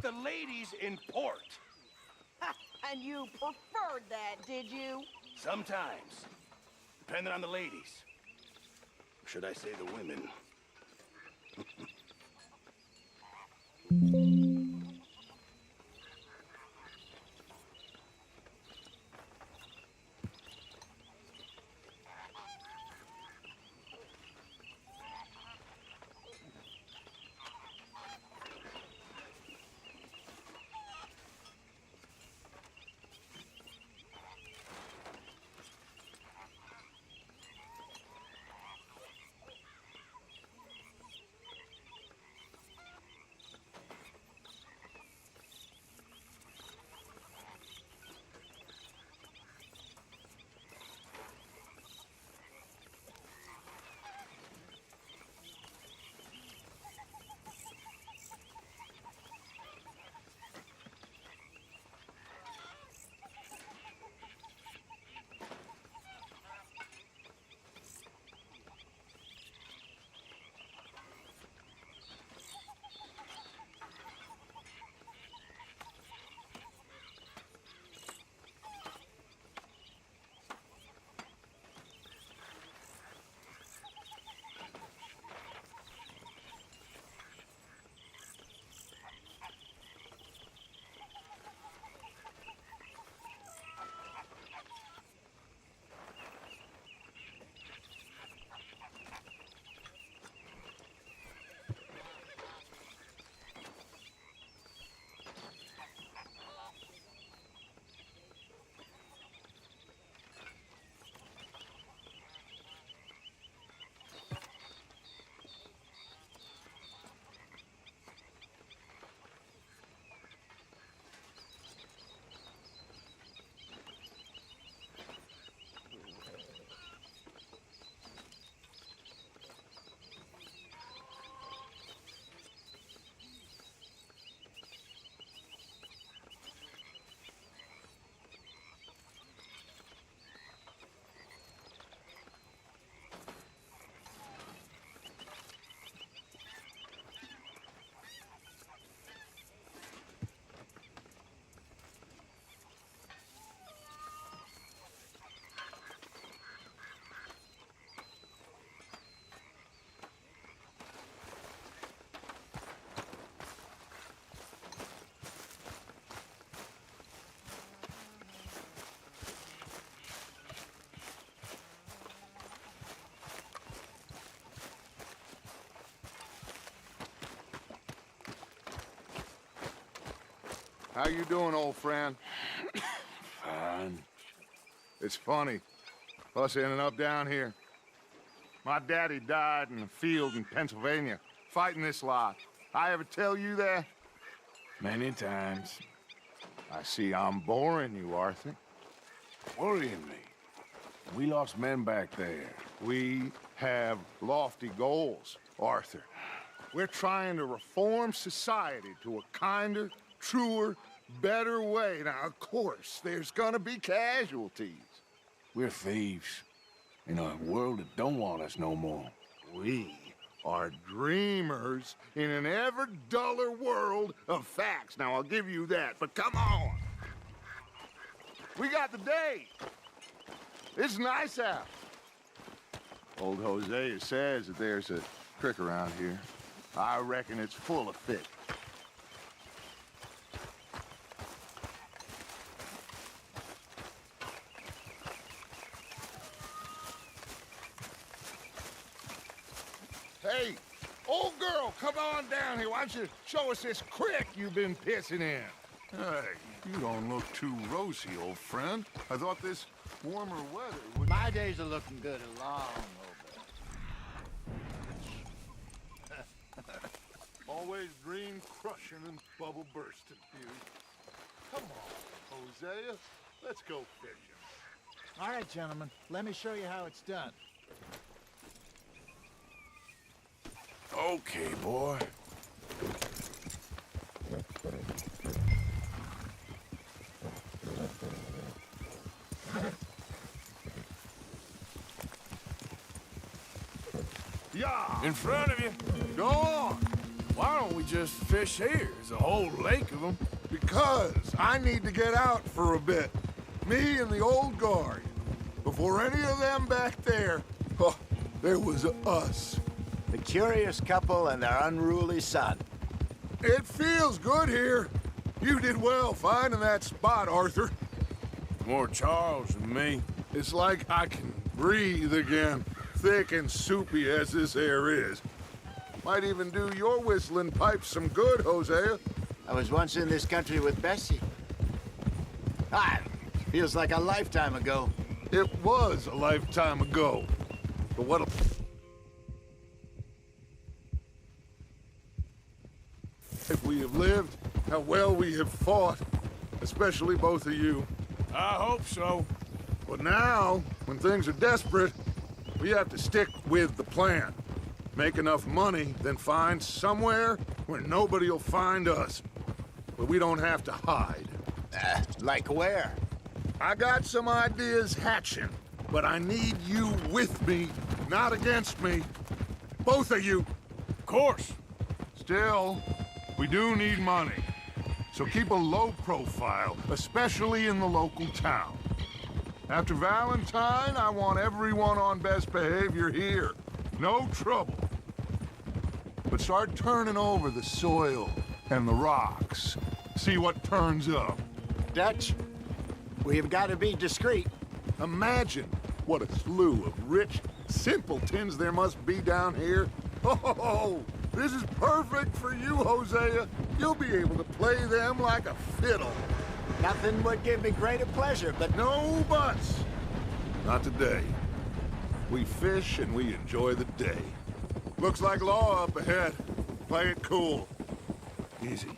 the ladies in port. And you preferred that, did you? Sometimes. Depending on the ladies. Or should I say the women? How you doing, old friend? Fine. It's funny, us ending up down here. My daddy died in a field in Pennsylvania, fighting this lot. I ever tell you that? Many times. I see I'm boring you, Arthur. Worrying me. We lost men back there. We have lofty goals, Arthur. We're trying to reform society to a kinder, truer, better way. Now, of course, there's gonna be casualties. We're thieves. In a world that don't want us no more. We are dreamers in an ever duller world of facts. Now, I'll give you that, but come on. We got the day. It's nice out. Old Hosea says that there's a creek around here. I reckon it's full of fish. Hey, old girl, come on down here. Why don't you show us this creek you've been pissing in? Hey, you don't look too rosy, old friend. I thought this warmer weather would... My days are looking good a long over. Always dream crushing and bubble bursting, Hugh. Come on, Hosea. Let's go fishing. All right, gentlemen, let me show you how it's done. Okay, boy. Yeah, In front of you. go on. Why don't we just fish here? There's a whole lake of them. Because I need to get out for a bit. Me and the old guard. Before any of them back there, oh, there was us. The curious couple and their unruly son. It feels good here. You did well finding that spot, Arthur. More Charles than me. It's like I can breathe again, thick and soupy as this air is. Might even do your whistling pipes some good, Hosea. I was once in this country with Bessie. Ah, feels like a lifetime ago. It was a lifetime ago. But what a... If we have lived, how well we have fought. Especially both of you. I hope so. But now, when things are desperate, we have to stick with the plan. Make enough money, then find somewhere where nobody will find us. Where we don't have to hide. Like where? I got some ideas hatching, but I need you with me, not against me. Both of you. Of course. Still, we do need money. So keep a low profile, especially in the local town. After Valentine, I want everyone on best behavior here. No trouble. But start turning over the soil and the rocks. See what turns up. Dutch, we've got to be discreet. Imagine what a slew of rich simpletons there must be down here. Oh, this is perfect for you, Hosea. You'll be able to play them like a fiddle. Nothing would give me greater pleasure, but No buts. Not today. We fish and we enjoy the day. Looks like law up ahead. Play it cool. Easy.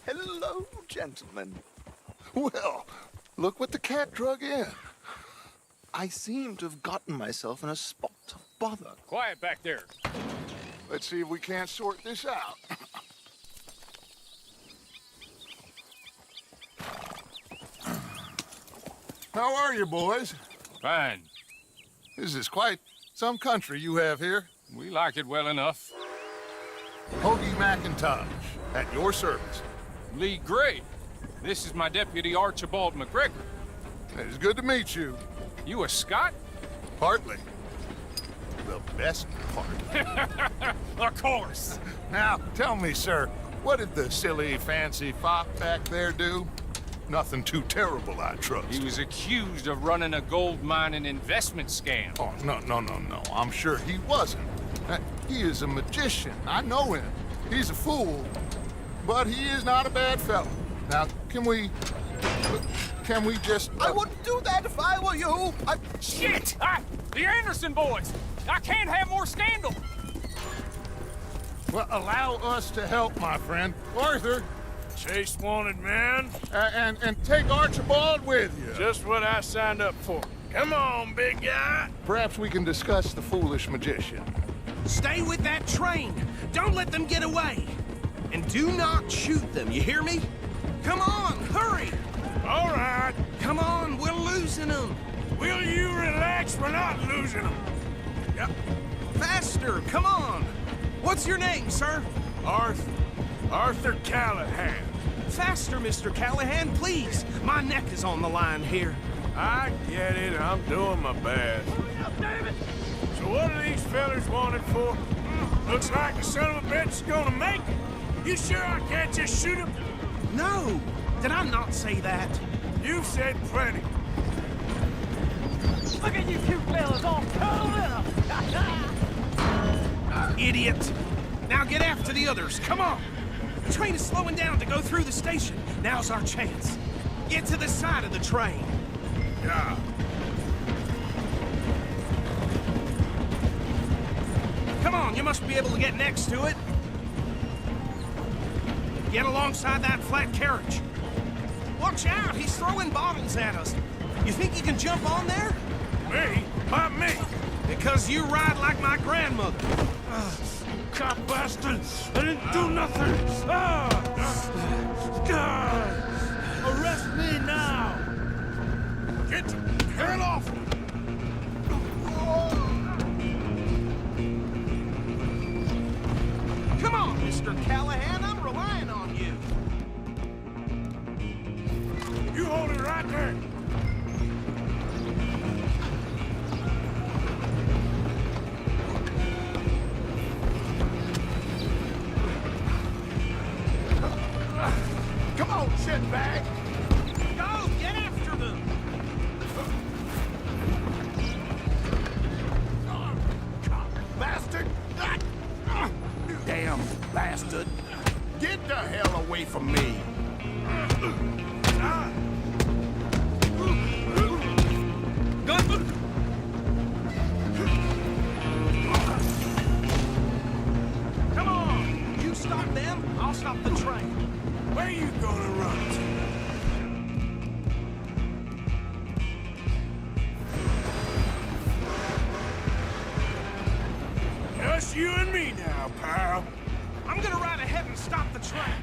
hello, gentlemen. Well, look what the cat drug in. I seem to have gotten myself in a spot of bother. Quiet back there. Let's see if we can't sort this out. How are you, boys? Fine. This is quite some country you have here. We like it well enough. Hoagie McIntosh, at your service. Lee Gray. This is my deputy Archibald McGregor. It's good to meet you. You a Scot? Partly. The best part. Of course. Now, tell me, sir, what did the silly, fancy fop back there do? Nothing too terrible, I trust. He was accused of running a gold mining investment scam. Oh, no. I'm sure he wasn't. He is a magician. I know him. He's a fool. But he is not a bad fellow. Now, can we just... I wouldn't do that if I were you. Shit! The Anderson boys! I can't have more scandal! Well, allow us to help, my friend. Arthur, Chase wanted man. and take Archibald with you. Just what I signed up for. Come on, big guy. Perhaps we can discuss the foolish magician. Stay with that train. Don't let them get away. And do not shoot them, you hear me? Come on, hurry! All right. Come on, we're losing them. Will you relax? We're not losing them. Yep. Faster, come on. What's your name, sir? Arthur Callahan. Faster, Mr. Callahan, please. My neck is on the line here. I get it. I'm doing my best. So what are these fellers wanted for? Looks like the son of a bitch is gonna make it. You sure I can't just shoot him? No, did I not say that? You said plenty. Look at you two fellas all curled up. Idiot. Now get after the others, come on. The train is slowing down to go through the station. Now's our chance. Get to the side of the train. Yeah. Come on, you must be able to get next to it. Get alongside that flat carriage. Watch out, he's throwing bottles at us. You think you can jump on there? Me? Not me. Because you ride like my grandmother. cop bastard! I didn't do nothing! Arrest me now! Get the hell off me! Come on, Mr. Callahan, I'm relying on you. You hold it right there! Come on, shitbag! Go, get after them! Bastard! Damn bastard! Get the hell away from me! Come on! You stop them, I'll stop the train. Where you gonna run to? Just you and me now, pal. I'm gonna ride ahead and stop the train.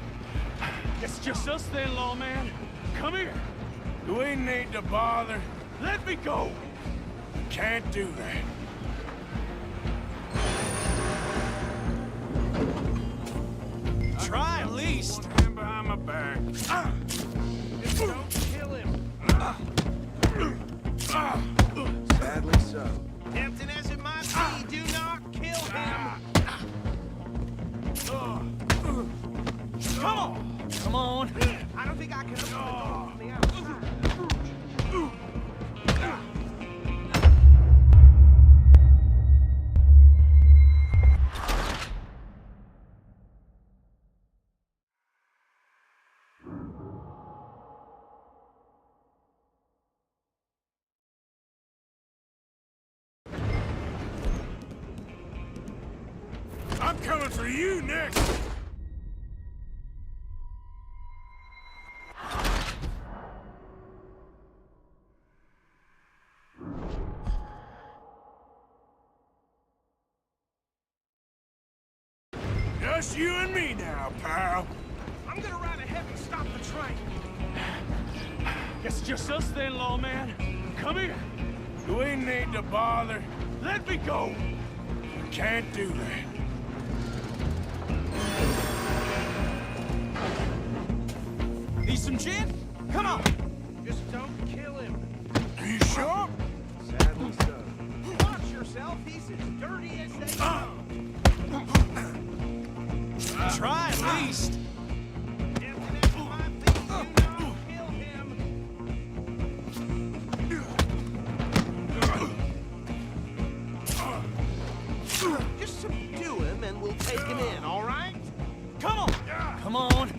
It's just us then, lawman. Come here. We need to bother. Let me go. Can't do that. Try at least. Stand behind my back. Just don't kill him. Sadly so. Tempting as it might be, do not kill him. Come on. Come on. I don't think I can open the door from the outside. I'm coming for you next. Just you and me now, pal. I'm gonna ride ahead and stop the train. It's just us then, lawman. Come here. We need to bother. Let me go. Can't do that. Need some gin? Come on. Just don't kill him. Are you sure? Sadly so. Watch yourself. He's as dirty as they come. Try at least. Tempting as it might be, do not kill him. Just subdue him and we'll take him in, all right? Come on. Come on.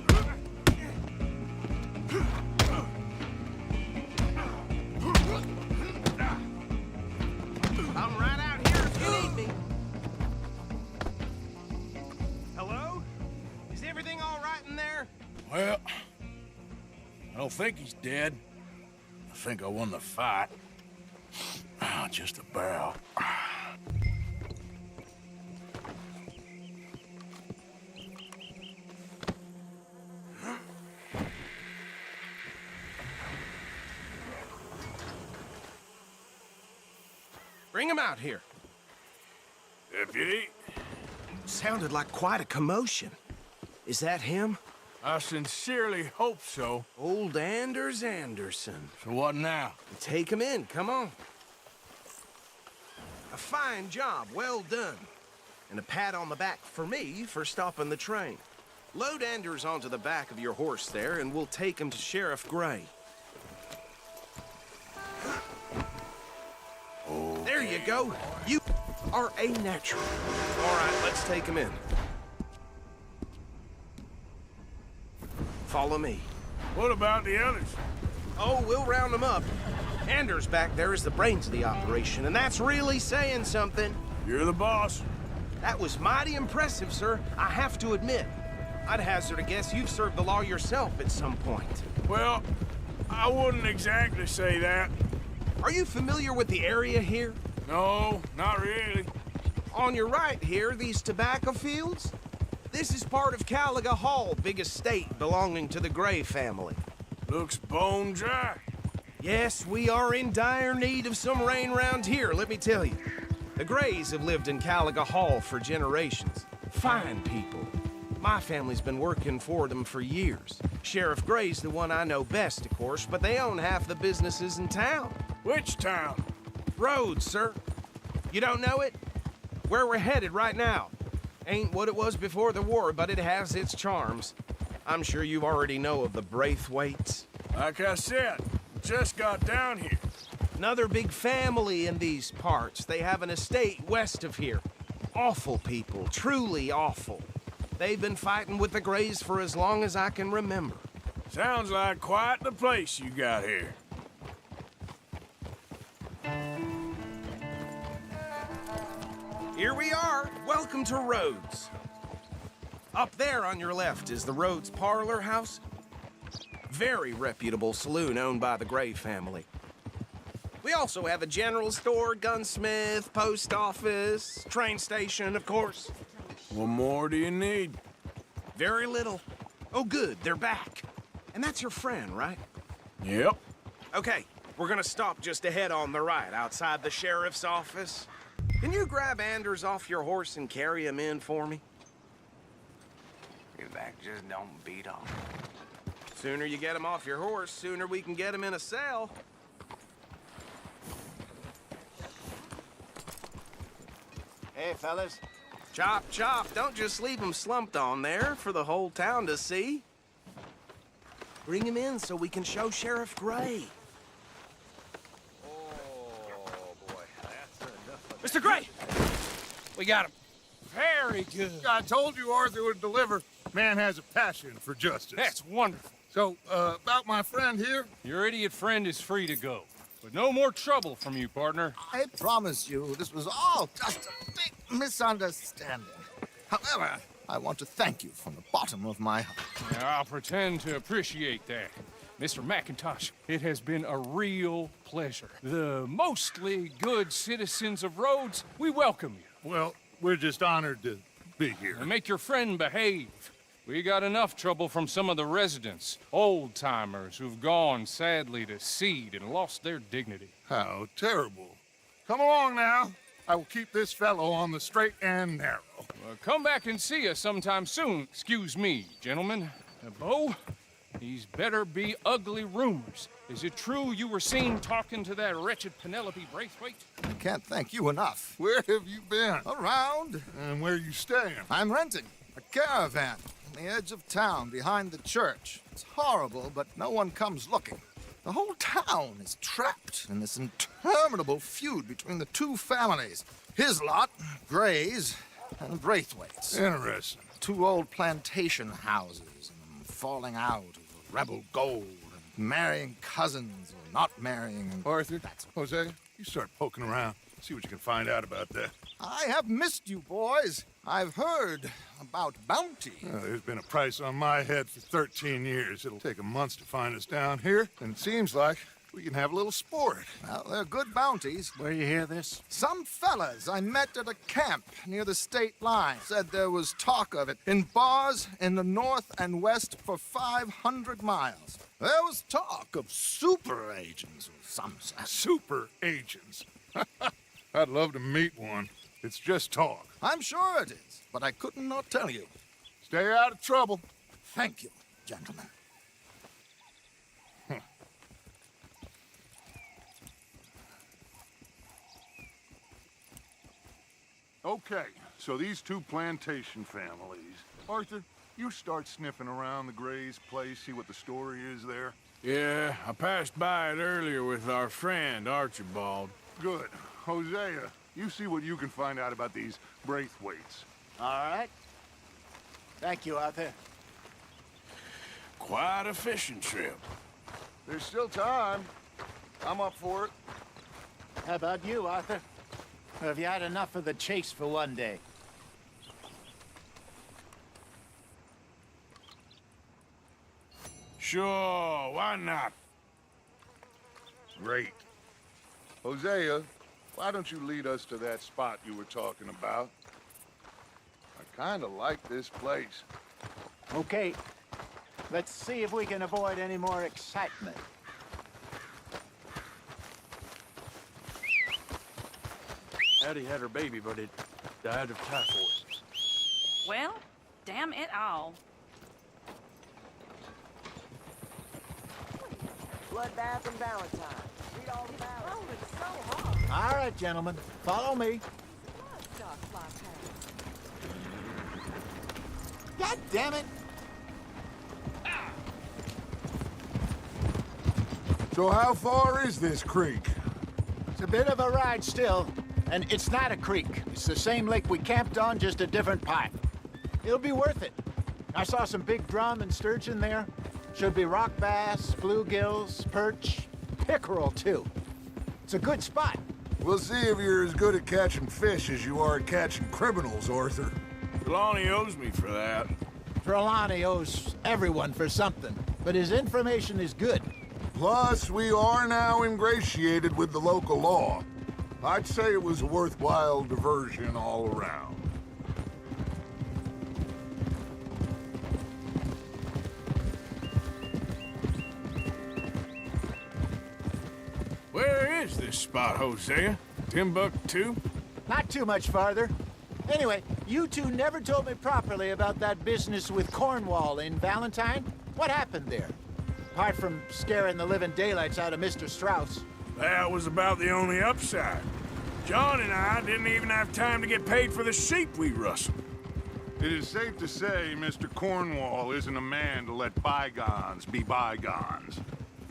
I'm right out here if you need me. Hello? Is everything all right in there? Well, I don't think he's dead. I think I won the fight. Just about. Bring him out here. Deputy, Sounded like quite a commotion. Is that him? I sincerely hope so. Old Anders Anderson. So what now? Take him in, come on. A fine job, well done. And a pat on the back for me for stopping the train. Load Anders onto the back of your horse there, and we'll take him to Sheriff Gray. There you go. You are a natural. All right, let's take him in. Follow me. What about the others? Oh, we'll round them up. Anders back there is the brains of the operation, and that's really saying something. You're the boss. That was mighty impressive, sir. I have to admit. I'd hazard a guess you've served the law yourself at some point. Well, I wouldn't exactly say that. Are you familiar with the area here? No, not really. On your right here, these tobacco fields? This is part of Caliga Hall, big estate belonging to the Gray family. Looks bone dry. Yes, we are in dire need of some rain round here, let me tell you. The Grays have lived in Caliga Hall for generations. Fine people. My family's been working for them for years. Sheriff Gray's the one I know best, of course, but they own half the businesses in town. Which town? Rhodes, sir. You don't know it? Where we're headed right now. Ain't what it was before the war, but it has its charms. I'm sure you already know of the Braithwaites. Like I said, just got down here. Another big family in these parts. They have an estate west of here. Awful people, truly awful. They've been fighting with the Grays for as long as I can remember. Sounds like quite the place you got here. Here we are. Welcome to Rhodes. Up there on your left is the Rhodes Parlor House. Very reputable saloon owned by the Gray family. We also have a general store, gunsmith, post office, train station, of course. What more do you need? Very little. Oh, good, they're back. And that's your friend, right? Yep. Okay, we're gonna stop just ahead on the right, outside the sheriff's office. Can you grab Anders off your horse and carry him in for me? Your back just don't beat off. Sooner you get him off your horse, sooner we can get him in a cell. Hey, fellas. Chop, chop. Don't just leave him slumped on there for the whole town to see. Bring him in so we can show Sheriff Gray. Mr. Gray! We got him. Very good. I told you Arthur would deliver. Man has a passion for justice. That's wonderful. So, about my friend here? Your idiot friend is free to go. But no more trouble from you, partner. I promise you, this was all just a big misunderstanding. However, I want to thank you from the bottom of my heart. Now, I'll pretend to appreciate that. Mr. McIntosh, it has been a real pleasure. The mostly good citizens of Rhodes, we welcome you. Well, we're just honored to be here. And make your friend behave. We got enough trouble from some of the residents, old-timers who've gone, sadly, to seed and lost their dignity. How terrible. Come along now. I will keep this fellow on the straight and narrow. Come back and see us sometime soon. Excuse me, gentlemen. Bo, these better be ugly rumors. Is it true you were seen talking to that wretched Penelope Braithwaite? I can't thank you enough. Where have you been? Around. And where you staying? I'm renting a caravan on the edge of town behind the church. It's horrible, but no one comes looking. The whole town is trapped in this interminable feud between the two families. His lot, Gray's, and Braithwaite's. Interesting. Two old plantation houses, and falling out of rebel gold, and marrying cousins or not marrying. And Arthur, Hosea, you start poking around. See what you can find out about that. I have missed you, boys. I've heard about bounty. There's been a price on my head for 13 years. It'll take 'em months to find us down here, and it seems like we can have a little sport. Well, they're good bounties. Where you hear this? Some fellas I met at a camp near the state line said there was talk of it in bars in the north and west for 500 miles. There was talk of super agents or some such. Super agents. I'd love to meet one. It's just talk. I'm sure it is, but I couldn't not tell you. Stay out of trouble. Thank you, gentlemen. Okay, so these two plantation families. Arthur, you start sniffing around the Gray's place, see what the story is there. Yeah, I passed by it earlier with our friend, Archibald. Good. Hosea, you see what you can find out about these Braithwaites. All right. Thank you, Arthur. Quite a fishing trip. There's still time. I'm up for it. How about you, Arthur? Or have you had enough of the chase for one day? Sure, why not? Great. Hosea, Why don't you lead us to that spot you were talking about? I kind of like this place. Okay. Let's see if we can avoid any more excitement. Addie had her baby, but it died of typhoid. Well, damn it all. Bloodbath and Valentine. Read all about it. Oh, it's so hard. All right, gentlemen. Follow me. Bloodstock fly past. God damn it! So how far is this creek? It's a bit of a ride still. And it's not a creek. It's the same lake we camped on, just a different pipe. It'll be worth it. I saw some big drum and sturgeon there. Should be rock bass, bluegills, perch, pickerel, too. It's a good spot. We'll see if you're as good at catching fish as you are at catching criminals, Arthur. Trelawney owes me for that. Trelawney owes everyone for something, but his information is good. Plus, we are now ingratiated with the local law. I'd say it was a worthwhile diversion all around. Where is this spot, Hosea? Timbuktu? Not too much farther. Anyway, you two never told me properly about that business with Cornwall in Valentine. What happened there? Apart from scaring the living daylights out of Mr. Strauss. That was about the only upside. John and I didn't even have time to get paid for the sheep we rustled. It is safe to say Mr. Cornwall isn't a man to let bygones be bygones.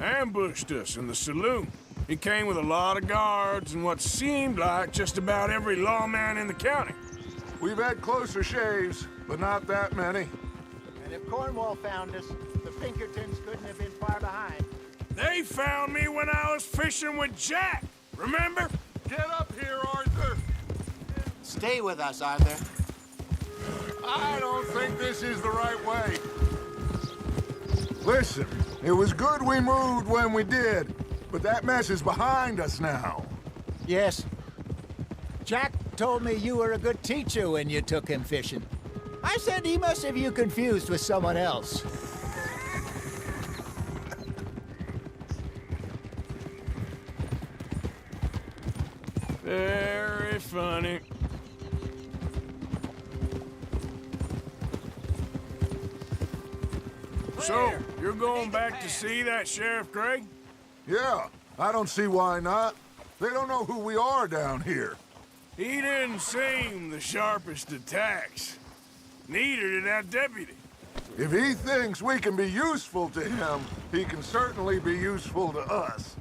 Ambushed us in the saloon. He came with a lot of guards and what seemed like just about every lawman in the county. We've had closer shaves, but not that many. And if Cornwall found us, the Pinkertons couldn't have been far behind. They found me when I was fishing with Jack, remember? Get up here, Arthur! Stay with us, Arthur. I don't think this is the right way. Listen, it was good we moved when we did, but that mess is behind us now. Yes. Jack told me you were a good teacher when you took him fishing. I said he must have you confused with someone else. Very funny. So, you're going back to see that Sheriff Gregg? Yeah, I don't see why not. They don't know who we are down here. He didn't seem the sharpest of tacks. Neither did that deputy. If he thinks we can be useful to him, he can certainly be useful to us.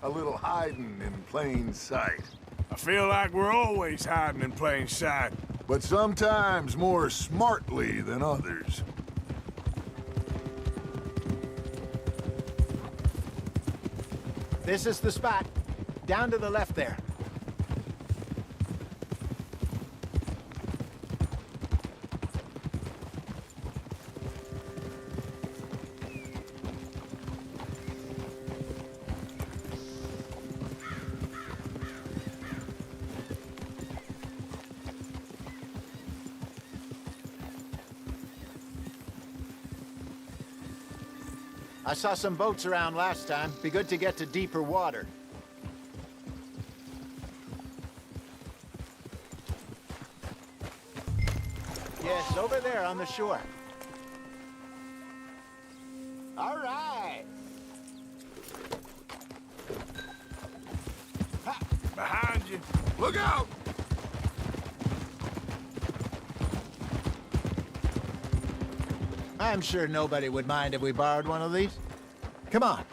A little hiding in plain sight. I feel like we're always hiding in plain sight. But sometimes more smartly than others. This is the spot. Down to the left there. I saw some boats around last time. Be good to get to deeper water. Yes, over there on the shore. All right. Ha. Behind you. Look out! I'm sure nobody would mind if we borrowed one of these. Come on.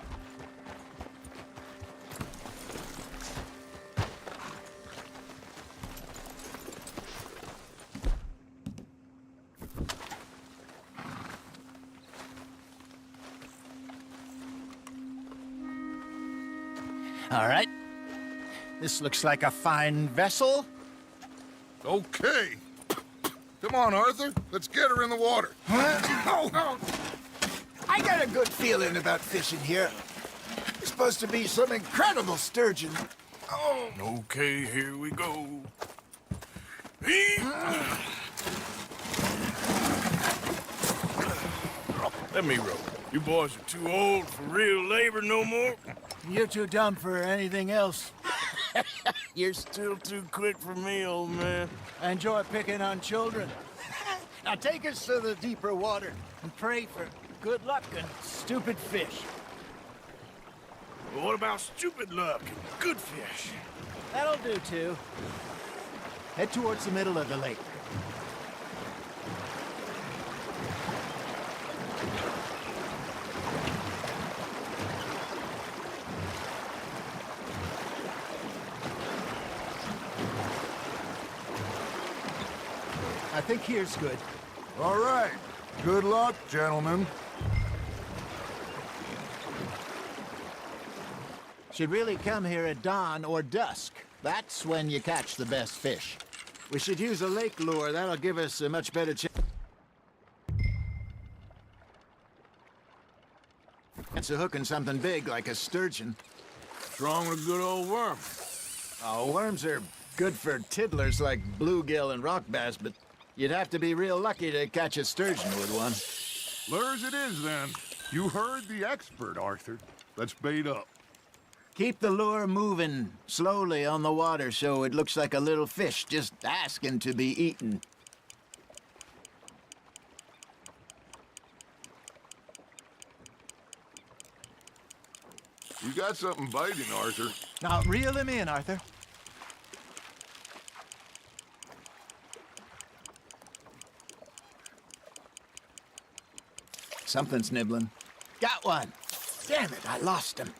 All right. This looks like a fine vessel. Okay. Come on, Arthur. Let's get her in the water. Oh. I got a good feeling about fishing here. It's supposed to be some incredible sturgeon. Okay, here we go. Let me roll. You boys are too old for real labor no more. You're too dumb for anything else. You're still too quick for me, old man. I enjoy picking on children. Now take us to the deeper water and pray for good luck and stupid fish. Well, what about stupid luck and good fish? That'll do, too. Head towards the middle of the lake. I think here's good. All right. Good luck, gentlemen. Should really come here at dawn or dusk. That's when you catch the best fish. We should use a lake lure. That'll give us a much better chance of hooking something big like a sturgeon. What's wrong with a good old worm? Oh, worms are good for tiddlers like bluegill and rock bass, but you'd have to be real lucky to catch a sturgeon with one. Lures it is, then. You heard the expert, Arthur. Let's bait up. Keep the lure moving slowly on the water so it looks like a little fish just asking to be eaten. You got something biting, Arthur. Now, reel him in, Arthur. Something's nibbling. Got one! Damn it, I lost him.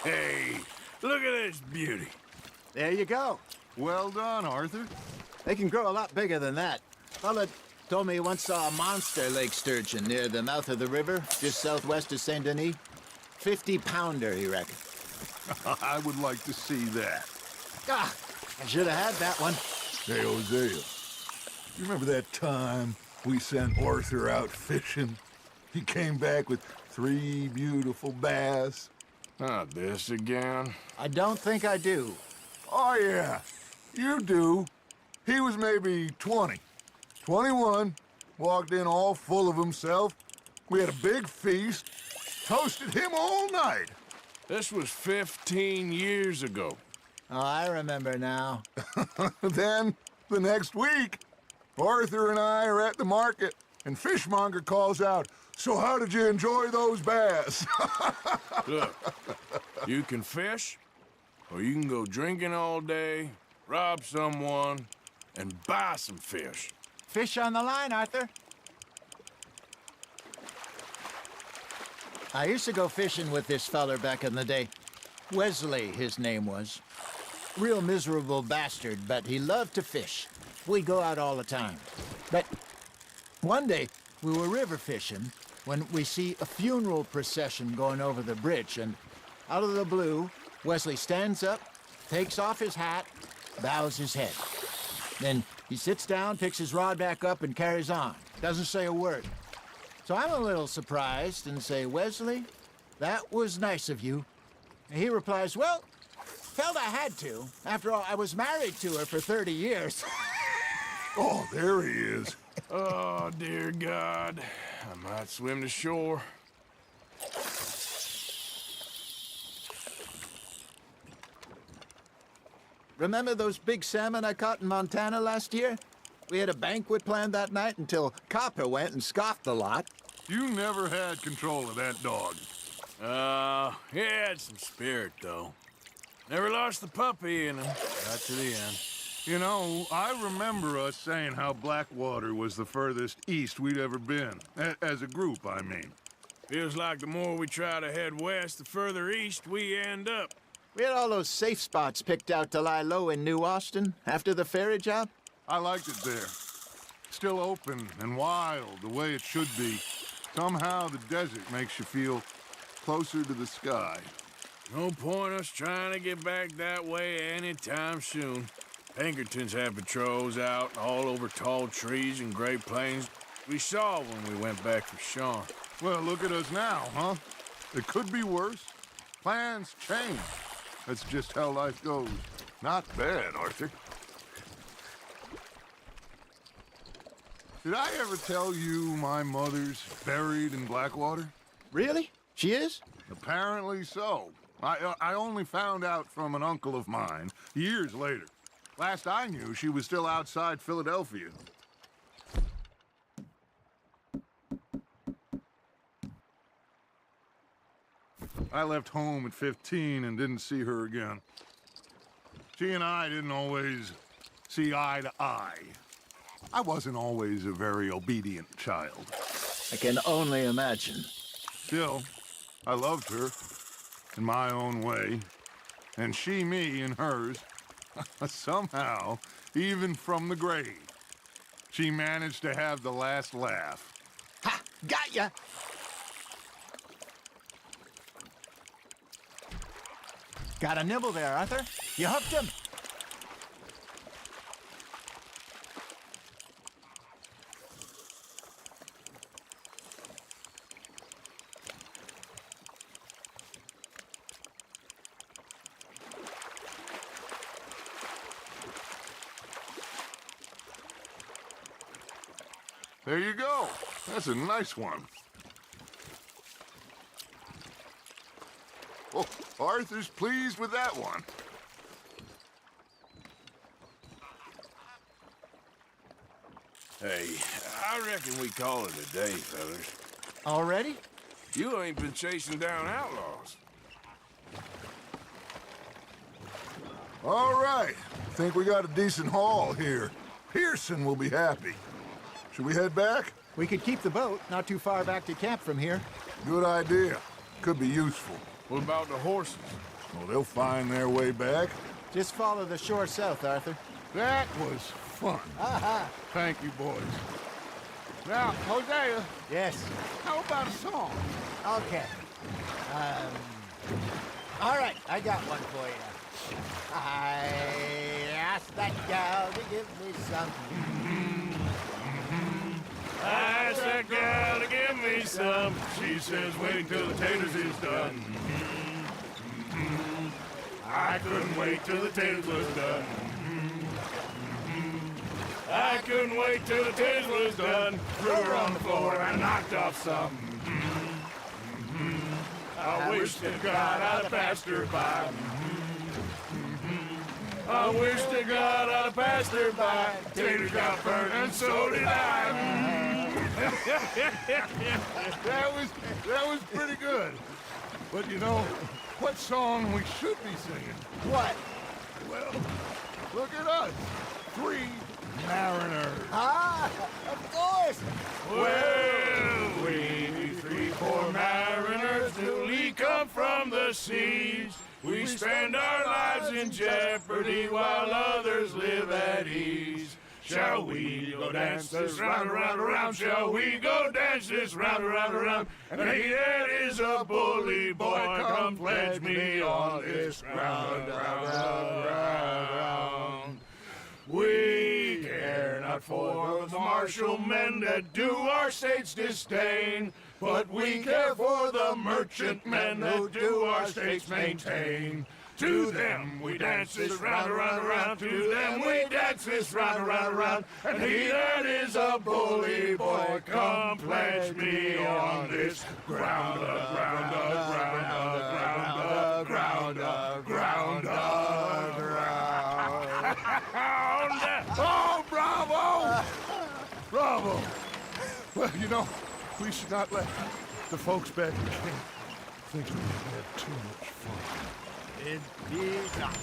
Hey, look at this beauty. There you go. Well done, Arthur. They can grow a lot bigger than that. Fella told me he once saw a monster lake sturgeon near the mouth of the river, just southwest of Saint Denis. 50-pounder, he reckoned. I would like to see that. Ah, I should have had that one. Hey, Hosea, you remember that time we sent Arthur out fishing? He came back with 3 beautiful bass. Not this again. I don't think I do. Oh, yeah, you do. He was maybe 20, 21, walked in all full of himself. We had a big feast, toasted him all night. This was 15 years ago. Oh, I remember now. Then, the next week, Arthur and I are at the market, and Fishmonger calls out, "So how did you enjoy those bass?" Look, you can fish, or you can go drinking all day, rob someone, and buy some fish. Fish on the line, Arthur. I used to go fishing with this feller back in the day. Wesley, his name was. Real miserable bastard, but he loved to fish. We'd go out all the time. But one day, we were river fishing when we see a funeral procession going over the bridge, and out of the blue, Wesley stands up, takes off his hat, bows his head. Then he sits down, picks his rod back up, and carries on. Doesn't say a word. So I'm a little surprised and say, "Wesley, that was nice of you." And he replies, "Well, felt I had to. After all, I was married to her for 30 years. Oh, there he is. Oh, dear God. I might swim to shore. Remember those big salmon I caught in Montana last year? We had a banquet planned that night until Copper went and scoffed the lot. You never had control of that dog. He had some spirit, though. Never lost the puppy in him. Got to the end. You know, I remember us saying how Blackwater was the furthest east we'd ever been. As a group, I mean. Feels like the more we try to head west, the further east we end up. We had all those safe spots picked out to lie low in New Austin after the ferry job. I liked it there. still open and wild the way it should be. Somehow the desert makes you feel closer to the sky. No point us trying to get back that way anytime soon. Pinkertons have patrols out all over tall trees and Great Plains. We saw when we went back for Sean. Well, look at us now, huh? It could be worse. Plans change. That's just how life goes. Not bad, Arthur. Did I ever tell you my mother's buried in Blackwater? Really? She is? Apparently so. I only found out from an uncle of mine years later. Last I knew, she was still outside Philadelphia. I left home at 15 and didn't see her again. She and I didn't always see eye to eye. I wasn't always a very obedient child. I can only imagine. Still, I loved her in my own way, and she me in hers. Somehow, even from the grave, she managed to have the last laugh. Ha! Got ya! Got a nibble there, Arthur. You hooked him. There you go. That's a nice one. Oh, Arthur's pleased with that one. Hey, I reckon we call it a day, fellas. Already? You ain't been chasing down outlaws. All right. Think we got a decent haul here. Pearson will be happy. Should we head back? We could keep the boat not too far back to camp from here. Good idea. Could be useful. What about the horses? Well, they'll find their way back. Just follow the shore south, Arthur. That was fun. Aha! Thank you, boys. Now, Hosea, Yes. how about a song? Okay. All right, I got one for you. I asked that gal to give me some. I asked that girl to give me some. She says, wait till the taters is done. I couldn't wait till the taters was done. I couldn't wait till the taters was done. Threw her on the floor and knocked off some. I wish to God I'd have passed her by. I wish to God I'd have passed her by. Taters got burnt and so did I. That was pretty good. But you know, what song we should be singing? What? Well, look at us. 3 mariners. Ah, of course. Well, we 3 poor mariners newly come from the seas. We spend our lives in jeopardy while others live at ease. Shall we go dance this round, around, around? Shall we go dance this round, around, around? And he that is a bully boy, come pledge me on this ground, round. We care not for the martial men that do our state's disdain, but we care for the merchant men that do our states maintain. To them we dance this round, around, around. To them we dance this round, around, around. And he that is a bully boy, come pledge me on this ground, ground, ground, ground, ground, ground. Oh, bravo! Bravo! Well, you know, we should not let the folks back in camp think we had too much fun. Indeed not.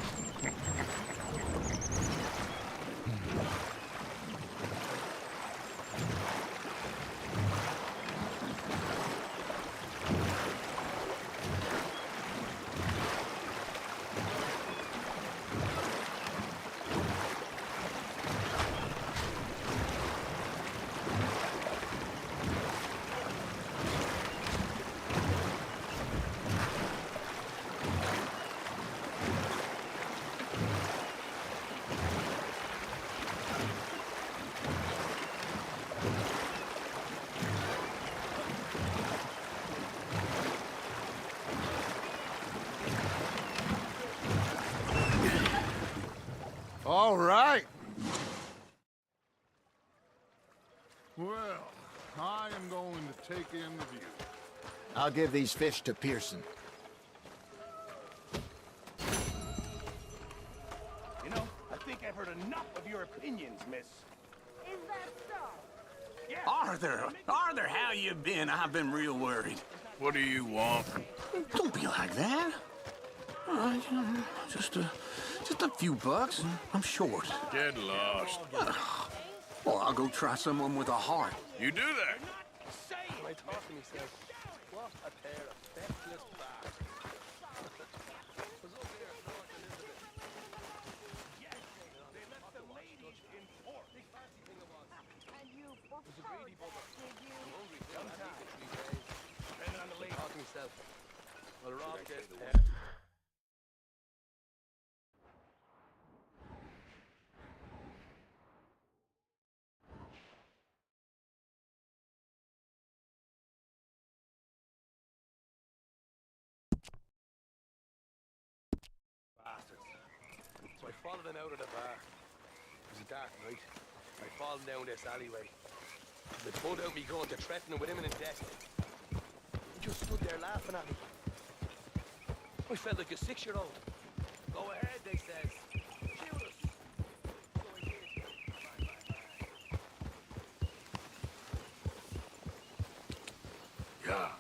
All right. Well, I am going to take in the view. I'll give these fish to Pearson. You know, I think I've heard enough of your opinions, miss. Is that so? Arthur, how you been? I've been real worried. What do you want? Don't be like that. All right, just a few bucks. I'm short. Get lost. Well, I'll go try someone with a heart. You do that. And you preferred that, did you? So I followed them out of the bar. It was a dark night. I followed them down this alleyway. They pulled out me gun to threaten them with imminent death. They just stood there laughing at me. I felt like a 6-year-old. Go ahead, they said. Shoot us. So I did. Yeah.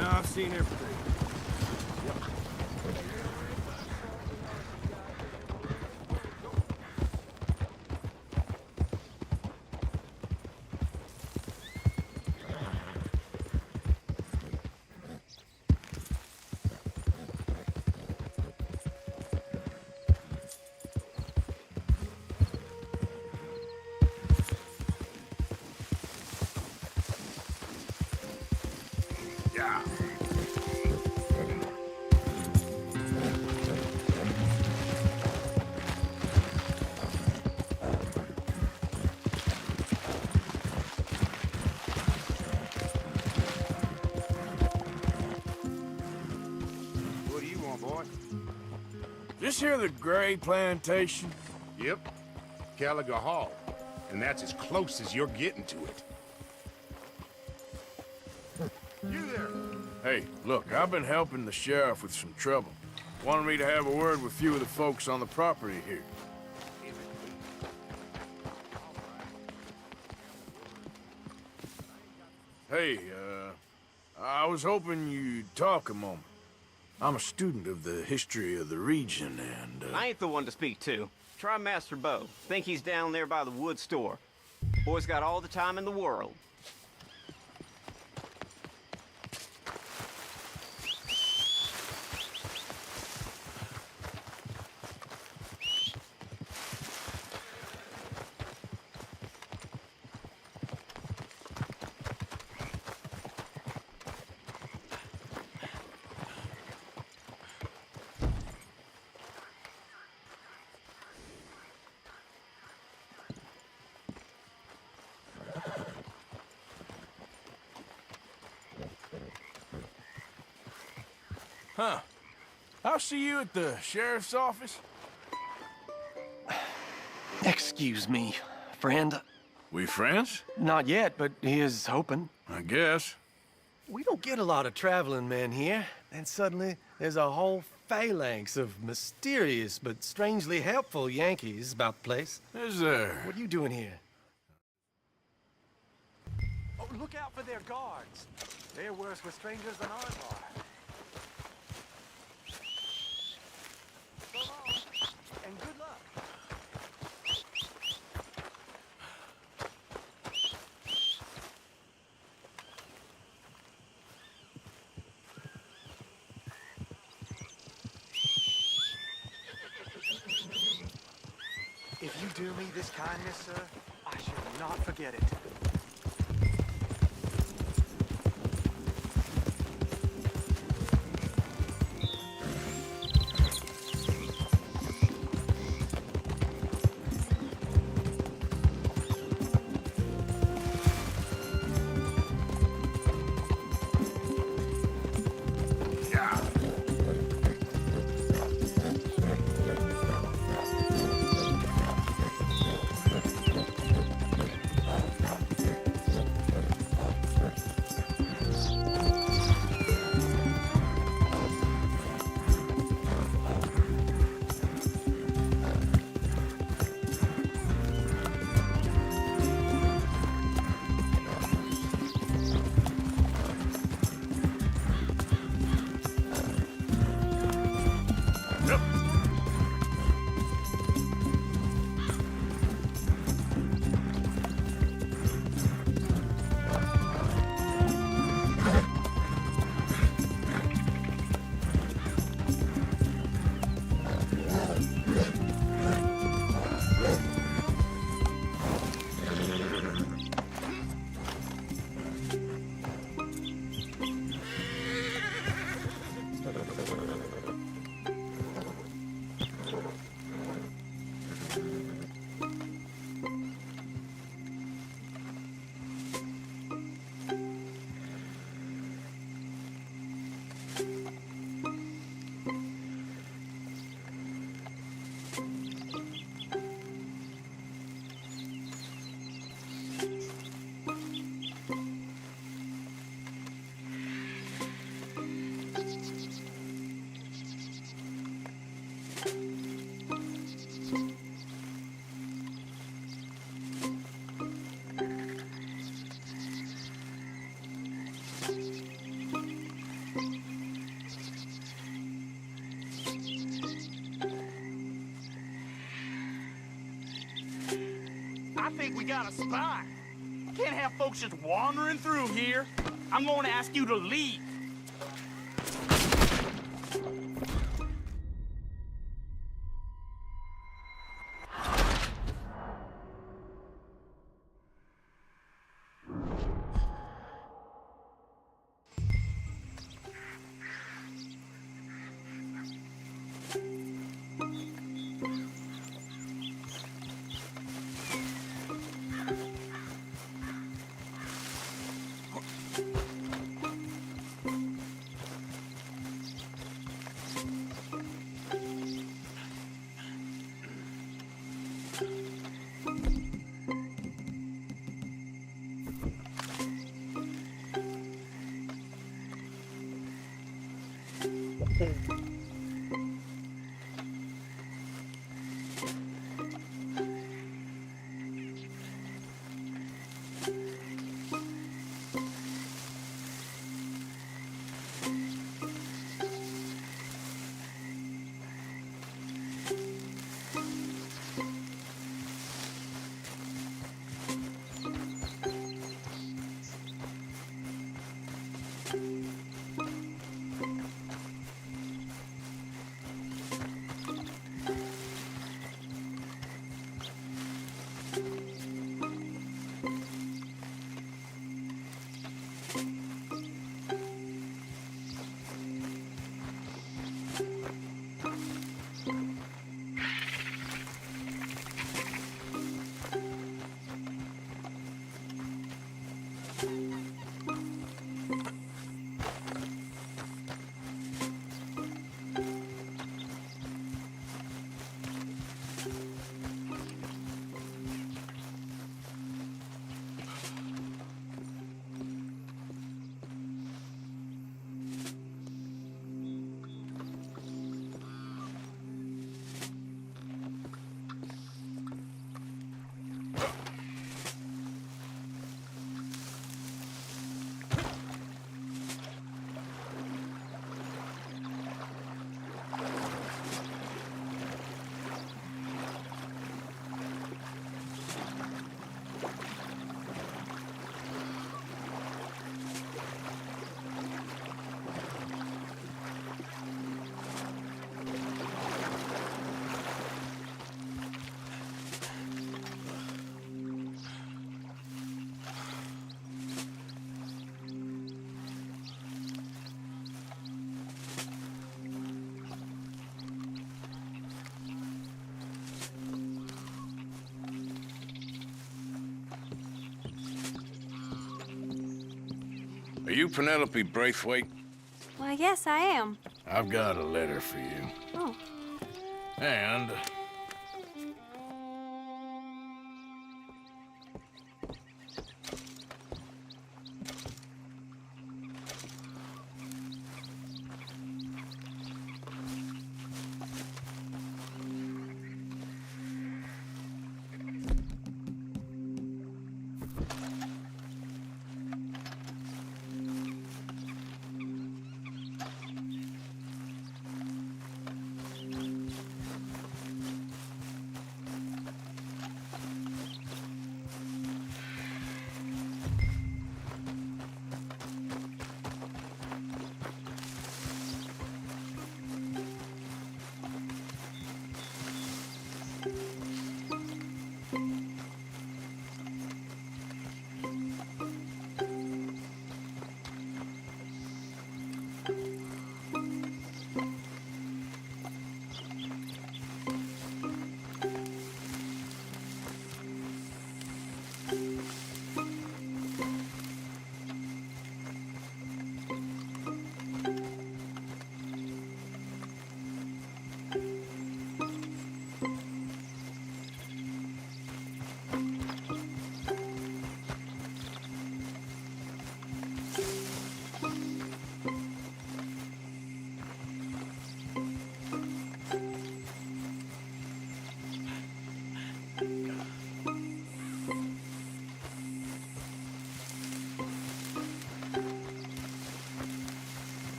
I've seen everything. Yeah. What do you want, boy? This here the Gray Plantation? Yep. Caliga Hall. And that's as close as you're getting to it. You there! Hey, look, I've been helping the sheriff with some trouble. Wanted me to have a word with a few of the folks on the property here. Hey, I was hoping you'd talk a moment. I'm a student of the history of the region, and, I ain't the one to speak to. Try Master Bo. Think he's down there by the wood store. Boy's got all the time in the world. Huh. I'll see you at the sheriff's office. Excuse me, friend. We friends? Not yet, but he is hoping. I guess. We don't get a lot of traveling men here, and suddenly there's a whole phalanx of mysterious but strangely helpful Yankees about the place. Is there? What are you doing here? Oh, look out for their guards. They're worse with strangers than ours are. So long, and good luck. If you do me this kindness, sir, I shall not forget it. I think we got a spot. Can't have folks just wandering through here. I'm going to ask you to leave. you Penelope Braithwaite? Well, yes, I am. I've got a letter for you. Oh. And...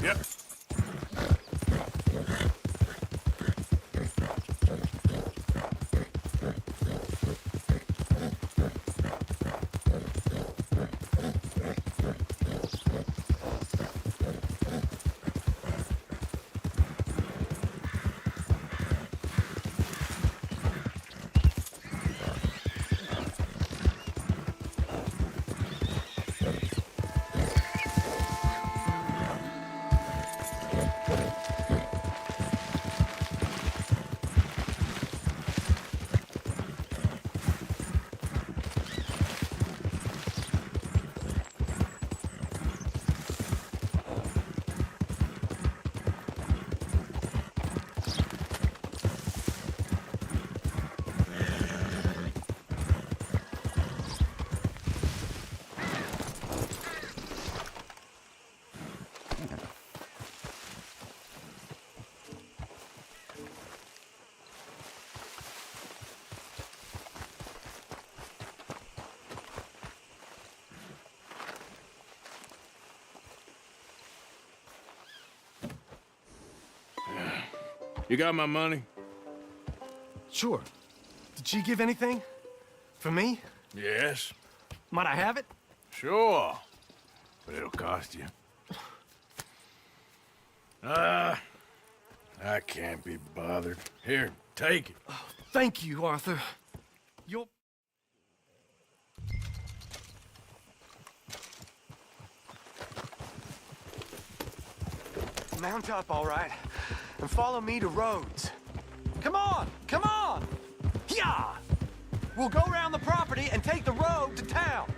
Yep. You got my money? Sure. Did she give anything? For me? Yes. Might I have it? Sure. But it'll cost you. I can't be bothered. Here, take it. Oh, thank you, Arthur. You're... Mount up, all right, and follow me to Rhodes. Come on! Come on! Yeah! We'll go around the property and take the road to town.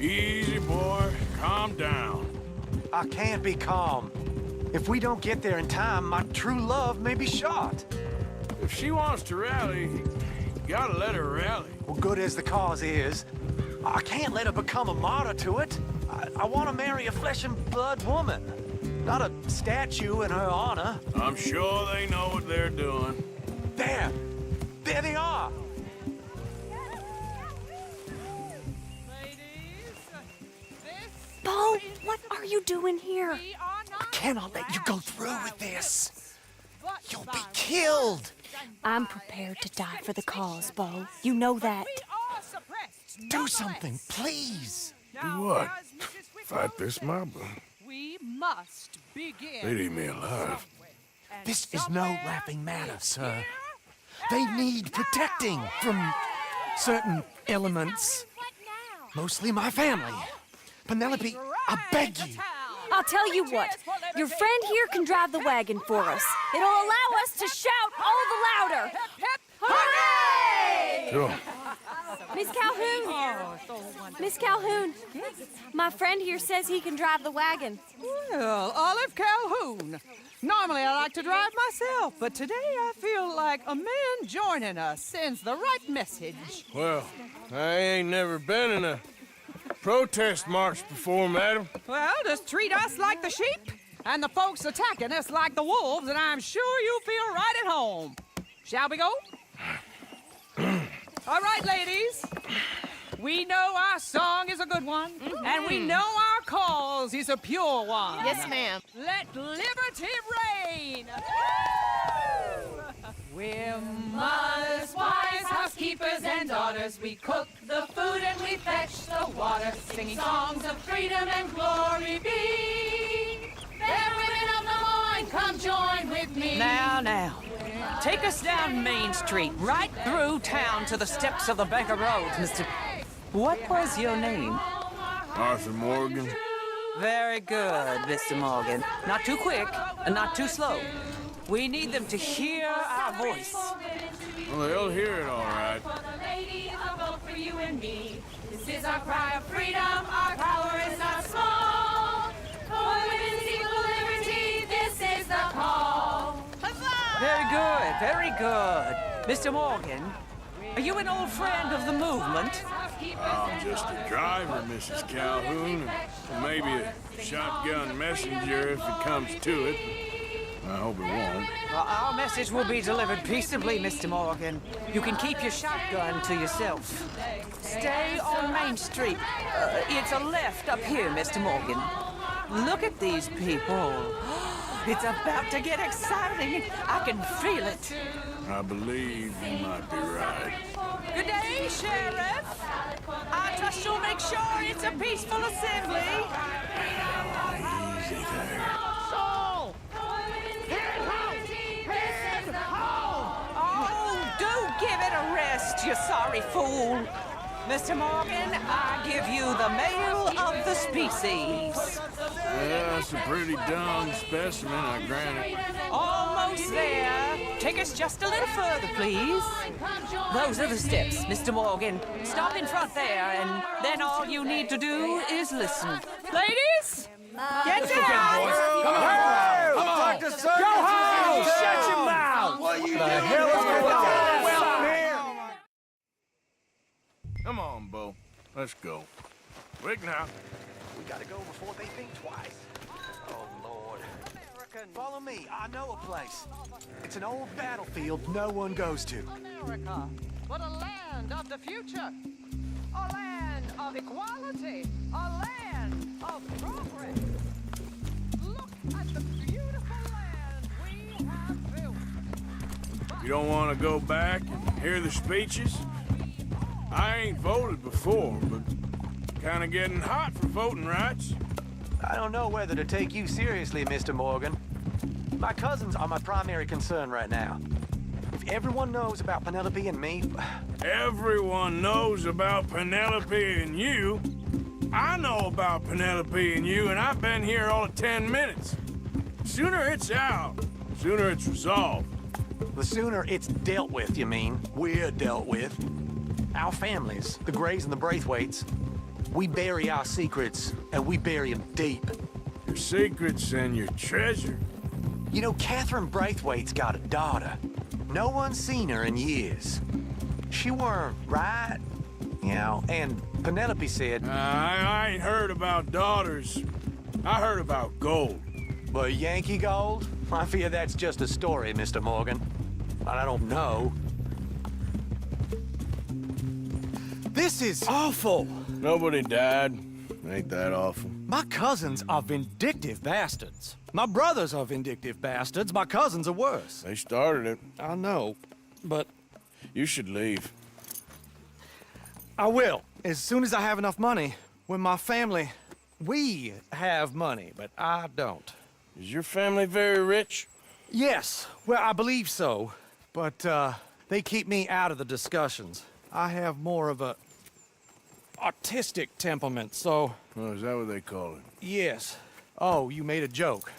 Easy, boy. Calm down. I can't be calm. If we don't get there in time, my true love may be shot. If she wants to rally, you gotta let her rally. Well, good as the cause is, I can't let her become a martyr to it. I want to marry a flesh and blood woman, not a statue in her honor. I'm sure they know what they're doing. There! There they are! Bo, what are you doing here? I cannot let you go through with this. You'll be killed. I'm prepared to die for the cause, Bo. You know that. Do something, please. Do what? Fight this mob? We must begin. They'd eat me alive. This is no laughing matter, sir. They need protecting from certain elements. Mostly my family. Penelope, I beg you. I'll tell you what. Your friend here can drive the wagon for us. It'll allow us to shout all the louder. Hooray! Sure. Miss Calhoun. Miss Calhoun. My friend here says he can drive the wagon. Well, Olive Calhoun. Normally I like to drive myself, but today I feel like a man joining us sends the right message. Well, I ain't never been in a protest march before, madam. Well, just treat us like the sheep, and the folks attacking us like the wolves, and I'm sure you'll feel right at home. Shall we go? All right, ladies. We know our song is a good one, and we know our cause is a pure one. Yes, ma'am. Let liberty reign! We're mothers, wives, housekeepers, and daughters. We cook the food and we fetch the water, singing songs of freedom and glory be. Fair women of the morn, come join with me. Now. Take us down Main Street, right through town to the steps of the Banker Road, Mr. What was your name? Arthur Morgan. Very good, Mr. Morgan. Not too quick and not too slow. We need them to hear our voice. Well, they'll hear it all right. For the ladies, a vote for you and me. This is our cry of freedom. Our power is not small. For women's equal liberty, this is the call. Very good, very good. Mr. Morgan, are you an old friend of the movement? I'm just a driver, Mrs. Calhoun, and maybe a shotgun messenger if it comes to it. I hope it won't. Well, our message will be delivered peaceably, Mr. Morgan. You can keep your shotgun to yourself. Stay on Main Street. It's a left up here, Mr. Morgan. Look at these people. It's about to get exciting. I can feel it. I believe you might be right. Good day, Sheriff. I trust you'll make sure it's a peaceful assembly. Easy there. Oh, do give it a rest, you sorry fool. Mr. Morgan, I give you the male of the species. Yeah, that's a pretty dumb specimen, I grant it. Almost there. Take us just a little further, please. Those are the steps, Mr. Morgan. Stop in front there, and then all you need to do is listen. Ladies, get down! Come on! Come on! Go home! Shut your mouth! The hell is going on? Well, here! Come on, Bo. Let's go. Quick now. We gotta go before they think twice. Oh, Lord. Follow me. I know a place. It's an old battlefield no one goes to. America, but a land of the future. A land of equality. A land of progress. Look at the beautiful land we have built. You don't want to go back and hear the speeches? I ain't voted before, but kind of getting hot for voting rights. I don't know whether to take you seriously, Mr. Morgan. My cousins are my primary concern right now. If everyone knows about Penelope and me... Everyone knows about Penelope and you. I know about Penelope and you, and I've been here all of 10 minutes. Sooner it's out, sooner it's resolved. The sooner it's dealt with, you mean? We're dealt with. Our families, the Grays and the Braithwaites, we bury our secrets, and we bury them deep. Your secrets and your treasure. You know, Catherine Braithwaite's got a daughter. No one's seen her in years. She weren't right, you know, and Penelope said... I ain't heard about daughters. I heard about gold. But Yankee gold? I fear that's just a story, Mr. Morgan. I don't know. This is awful. Nobody died. Ain't that awful? My cousins are vindictive bastards. My brothers are vindictive bastards. My cousins are worse. They started it. I know, but... You should leave. I will, as soon as I have enough money. When my family... We have money, but I don't. Is your family very rich? Yes, well, I believe so. But, they keep me out of the discussions. I have more of a... artistic temperament, so... Oh, is that what they call it? Yes. Oh, you made a joke.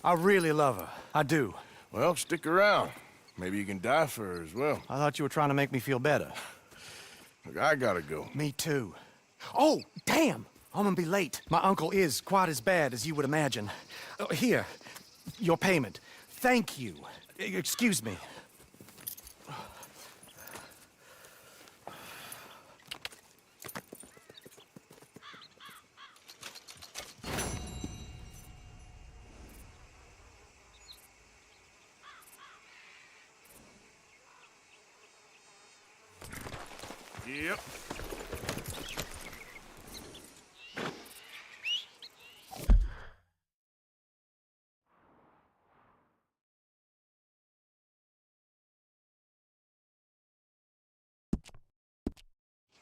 I really love her. I do. Well, stick around. Maybe you can die for her as well. I thought you were trying to make me feel better. Look, I gotta go. Me too. Oh, damn! I'm gonna be late. My uncle is quite as bad as you would imagine. Here, your payment. Thank you. Excuse me. Yep.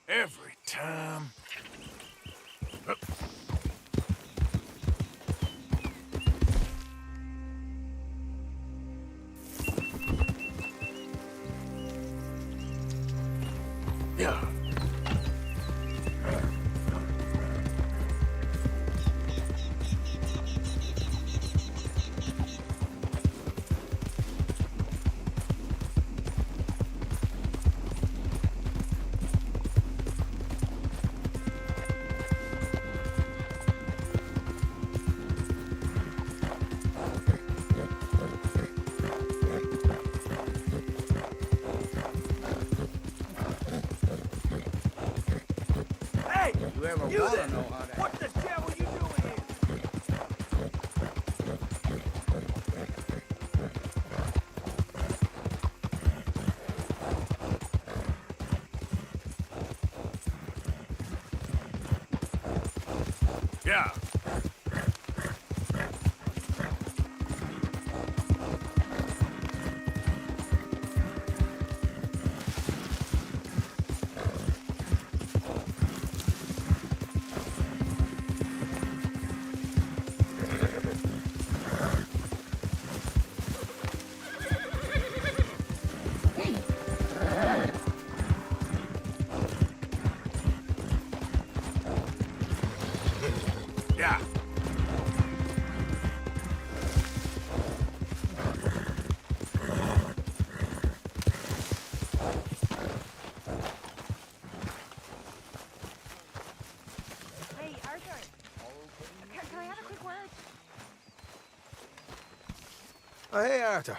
Every time. Yeah. You there! What the devil you doing here? Yeah. Yeah. Hey, Arthur. Can I have a quick word? Oh, hey, Arthur.